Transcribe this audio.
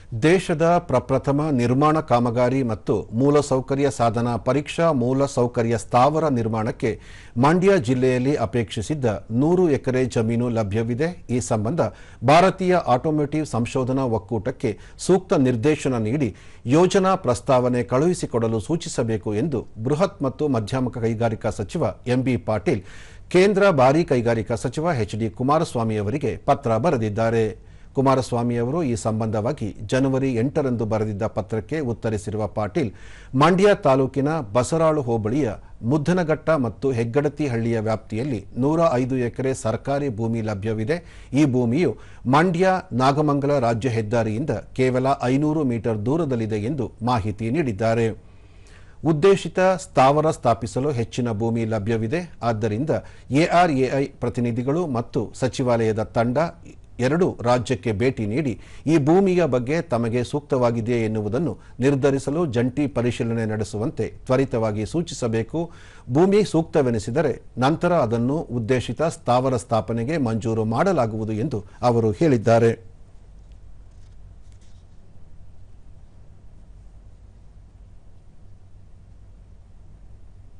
ದೇಶದ ಪ್ರಪ್ರಥಮ ನಿರ್ಮಾಣ ಕಾಮಗಾರಿ ಮತ್ತು ಮೂಲಸೌಕರ್ಯ ಸಾಧನ ಪರೀಕ್ಷಾ ಮೂಲಸೌಕರ್ಯ ಸ್ಥಾವರ ನಿರ್ಮಾಣಕ್ಕೆ ಮಂಡ್ಯ ಜಿಲ್ಲೆಯಲ್ಲಿ ಅಪೇಕ್ಷಿಸಿದ್ದ 100 ಎಕರೆ ಜಮೀನು ಲಭ್ಯವಿದೆ. ಈ ಸಂಬಂಧ ಭಾರತೀಯ ಆಟೋಮೋಟಿವ್ ಸಂಶೋಧನಾ ಒಕ್ಕೂಟಕ್ಕೆ ಸೂಕ್ತ ನಿರ್ದೇಶನ ನೀಡಿ ಯೋಜನಾ ಪ್ರಸ್ತಾವನೆ ಕಳುಹಿಸಿಕೊಡಲು ಸೂಚಿಸಬೇಕು ಎಂದು ಬೃಹತ್ ಮತ್ತು ಮಧ್ಯಮ ಕೈಗಾರಿಕಾ ಸಚಿವ ಎಂಬಿ ಪಾಟೀಲ್ ಕೇಂದ್ರ ಭಾರೀ ಕೈಗಾರಿಕಾ ಸಚಿವ ಎಚ್.ಡಿ. ಕುಮಾರಸ್ವಾಮಿ ಅವರಿಗೆ ಪತ್ರ ಬರೆದಿದ್ದಾರೆ. ಕುಮಾರಸ್ವಾಮಿ ಅವರು ಈ ಸಂಬಂಧವಾಗಿ ಜನವರಿ 8ರಂದು ಬರೆದಿದ್ದ ಪತ್ರಕ್ಕೆ ಉತ್ತರಿಸಿರುವ ಪಾಟೀಲ್, ಮಂಡ್ಯ ತಾಲೂಕಿನ ಬಸರಾಳು ಹೋಬಳಿಯ ಮುದ್ದನಘಟ್ಟ ಮತ್ತು ಹೆಗ್ಗಡತಿಹಳ್ಳಿಯ ವ್ಯಾಪ್ತಿಯಲ್ಲಿ 105 ಎಕರೆ ಸರ್ಕಾರಿ ಭೂಮಿ ಲಭ್ಯವಿದೆ. ಈ ಭೂಮಿಯು ಮಂಡ್ಯ ನಾಗಮಂಗಲ ರಾಜ್ಯ ಹೆದ್ದಾರಿಯಿಂದ ಕೇವಲ 500 ಮೀಟರ್ ದೂರದಲ್ಲಿದೆ ಎಂದು ಮಾಹಿತಿ ನೀಡಿದ್ದಾರೆ. ಉದ್ದೇಶಿತ ಸ್ಥಾವರ ಸ್ಥಾಪಿಸಲು ಹೆಚ್ಚಿನ ಭೂಮಿ ಲಭ್ಯವಿದೆ. ಆದ್ದರಿಂದ ಎಆರ್ಎಐ ಪ್ರತಿನಿಧಿಗಳು ಮತ್ತು ಸಚಿವಾಲಯದ ತಂಡ ಎರಡೂ ರಾಜ್ಯಕ್ಕೆ ಭೇಟಿ ನೀಡಿ ಈ ಭೂಮಿಯ ಬಗ್ಗೆ ತಮಗೆ ಸೂಕ್ತವಾಗಿದೆಯೇ ಎನ್ನುವುದನ್ನು ನಿರ್ಧರಿಸಲು ಜಂಟಿ ಪರಿಶೀಲನೆ ನಡೆಸುವಂತೆ ತ್ವರಿತವಾಗಿ ಸೂಚಿಸಬೇಕು. ಭೂಮಿ ಸೂಕ್ತವೆನಿಸಿದರೆ ನಂತರ ಅದನ್ನು ಉದ್ದೇಶಿತ ಸ್ಥಾವರ ಸ್ಥಾಪನೆಗೆ ಮಂಜೂರು ಮಾಡಲಾಗುವುದು ಎಂದು ಅವರು ಹೇಳಿದ್ದಾರೆ.